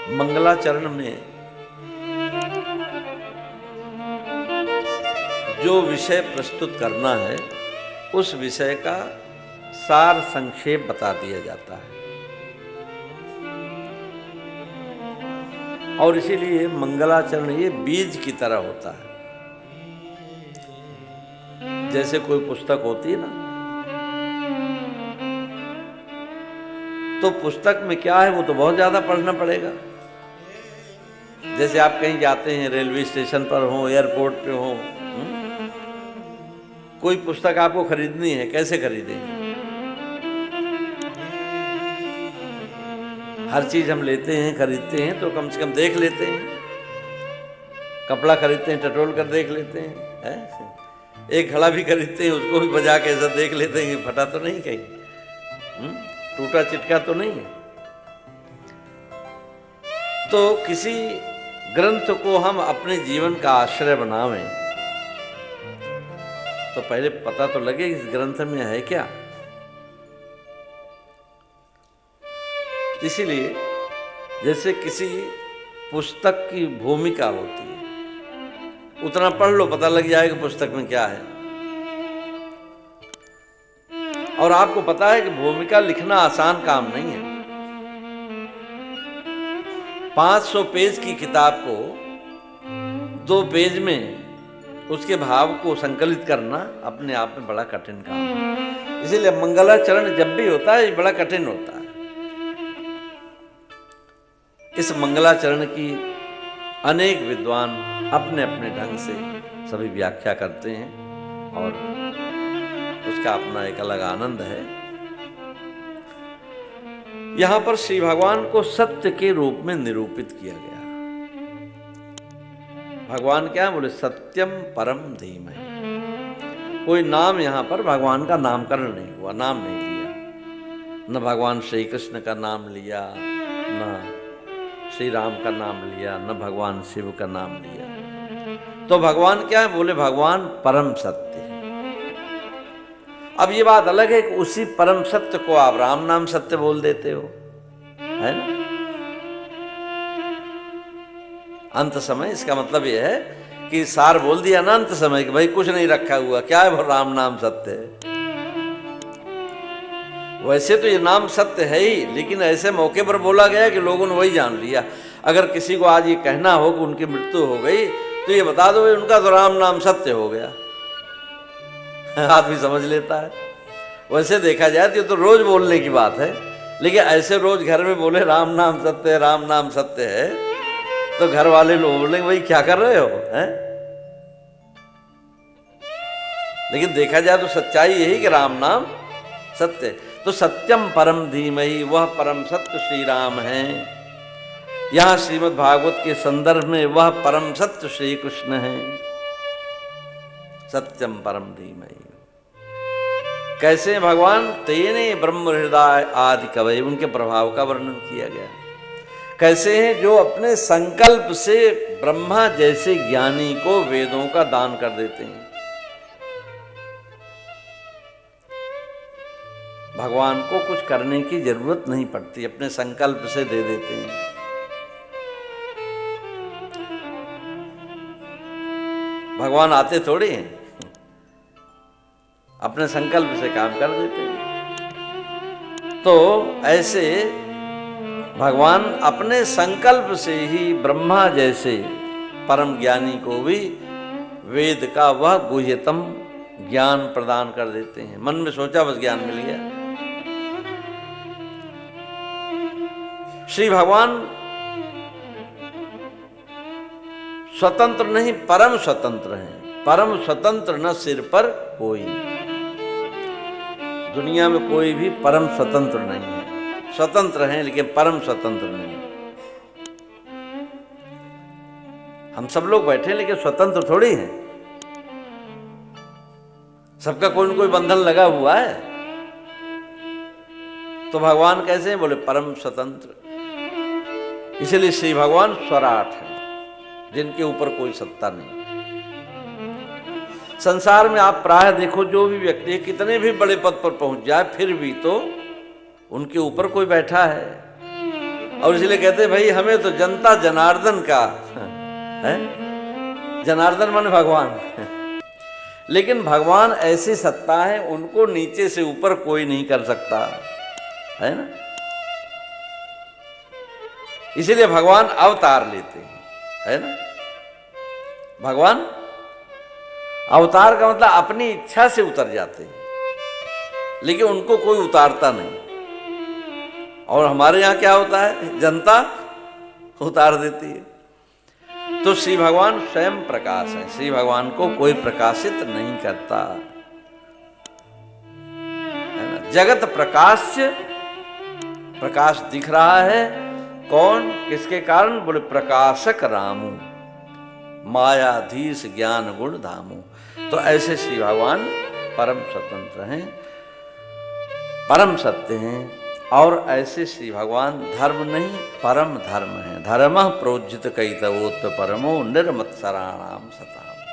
मंगलाचरण में जो विषय प्रस्तुत करना है उस विषय का सार संक्षेप बता दिया जाता है और इसीलिए मंगलाचरण ये बीज की तरह होता है। जैसे कोई पुस्तक होती है ना, तो पुस्तक में क्या है वो तो बहुत ज्यादा पढ़ना पड़ेगा। जैसे आप कहीं जाते हैं, रेलवे स्टेशन पर हो, एयरपोर्ट पे हो, कोई पुस्तक आपको खरीदनी है, कैसे खरीदेंगे? हर चीज हम लेते हैं, खरीदते हैं तो कम से कम देख लेते हैं। कपड़ा खरीदते हैं, टटोल कर देख लेते हैं, एक घड़ा भी खरीदते हैं, उसको भी बजा के ऐसा देख लेते हैं कि फटा तो नहीं कहीं, टूटा चिटका तो नहीं है। तो किसी ग्रंथ को हम अपने जीवन का आश्रय बनावें तो पहले पता तो लगे इस ग्रंथ में है क्या। इसीलिए जैसे किसी पुस्तक की भूमिका होती है, उतना पढ़ लो पता लग जाएगा पुस्तक में क्या है। और आपको पता है कि भूमिका लिखना आसान काम नहीं है। 500 पेज की किताब को 2 पेज में उसके भाव को संकलित करना अपने आप में बड़ा कठिन काम है। इसीलिए मंगलाचरण जब भी होता है ये बड़ा कठिन होता है। इस मंगलाचरण की अनेक विद्वान अपने अपने ढंग से सभी व्याख्या करते हैं और उसका अपना एक अलग आनंद है। यहां पर श्री भगवान को सत्य के रूप में निरूपित किया गया। भगवान क्या बोले? सत्यम परम धीमहि। कोई नाम यहां पर भगवान का नामकरण नहीं हुआ, नाम नहीं लिया। न भगवान श्री कृष्ण का नाम लिया, न श्री राम का नाम लिया, न भगवान शिव का नाम लिया। तो भगवान क्या है? बोले भगवान परम सत्य है। अब ये बात अलग है कि उसी परम सत्य को आप राम नाम सत्य बोल देते हो, है ना? अंत समय, इसका मतलब यह है कि सार बोल दिया ना अंत समय कि भाई कुछ नहीं रखा हुआ, क्या है वो राम नाम सत्य है। वैसे तो ये नाम सत्य है ही, लेकिन ऐसे मौके पर बोला गया कि लोगों ने वही जान लिया। अगर किसी को आज ये कहना हो कि उनकी मृत्यु हो गई तो ये बता दो उनका तो राम नाम सत्य हो गया, आदमी समझ लेता है। वैसे देखा जाए तो ये तो रोज बोलने की बात है, लेकिन ऐसे रोज घर में बोले राम नाम सत्य है, राम नाम सत्य है, तो घर वाले लोग बोले भाई क्या कर रहे हो, हैं? लेकिन देखा जाए तो सच्चाई यही कि राम नाम सत्य। तो सत्यम परम धीमहि, वह परम सत्य श्री राम हैं। यहां श्रीमद् भागवत के संदर्भ में वह परम सत्य श्री कृष्ण हैं। सत्यम परम धीमहि। कैसे भगवान? तेने ब्रह्म हृदय आदि कवि, उनके प्रभाव का वर्णन किया गया। कैसे हैं? जो अपने संकल्प से ब्रह्मा जैसे ज्ञानी को वेदों का दान कर देते हैं। भगवान को कुछ करने की जरूरत नहीं पड़ती, अपने संकल्प से दे देते हैं। भगवान आते थोड़ी हैं, अपने संकल्प से काम कर देते हैं। तो ऐसे भगवान अपने संकल्प से ही ब्रह्मा जैसे परम ज्ञानी को भी वेद का वह गुह्यतम ज्ञान प्रदान कर देते हैं। मन में सोचा बस ज्ञान मिल गया। श्री भगवान स्वतंत्र नहीं, परम स्वतंत्र हैं। परम स्वतंत्र न सिर पर कोई। दुनिया में कोई भी परम स्वतंत्र नहीं है। स्वतंत्र हैं लेकिन परम स्वतंत्र नहीं। हम सब लोग बैठे लेकिन स्वतंत्र थोड़ी हैं। सबका कोई न कोई बंधन लगा हुआ है। तो भगवान कैसे हैं? बोले परम स्वतंत्र। इसलिए श्री भगवान स्वराट है, जिनके ऊपर कोई सत्ता नहीं। संसार में आप प्राय देखो, जो भी व्यक्ति कितने भी बड़े पद पर पहुंच जाए, फिर भी तो उनके ऊपर कोई बैठा है। और इसलिए कहते हैं भाई हमें तो जनता जनार्दन का है, जनार्दन माने भगवान। लेकिन भगवान ऐसी सत्ता है, उनको नीचे से ऊपर कोई नहीं कर सकता, है ना। इसीलिए भगवान अवतार लेते हैं, है ना। भगवान अवतार का मतलब अपनी इच्छा से उतर जाते हैं, लेकिन उनको कोई उतारता नहीं। और हमारे यहाँ क्या होता है, जनता उतार देती है। तो श्री भगवान स्वयं प्रकाश है, श्री भगवान को कोई प्रकाशित नहीं करता, है ना। जगत प्रकाश्य, प्रकाश दिख रहा है, कौन, किसके कारण, बोले प्रकाशक रामू, मायाधीश ज्ञान गुण धामू। तो ऐसे श्री भगवान परम स्वतंत्र हैं, परम सत्य हैं। और ऐसे श्री भगवान धर्म नहीं परम धर्म है। धर्म प्रोज्जित कैतवोत्त परमो निर्मत्सराणाम सताम।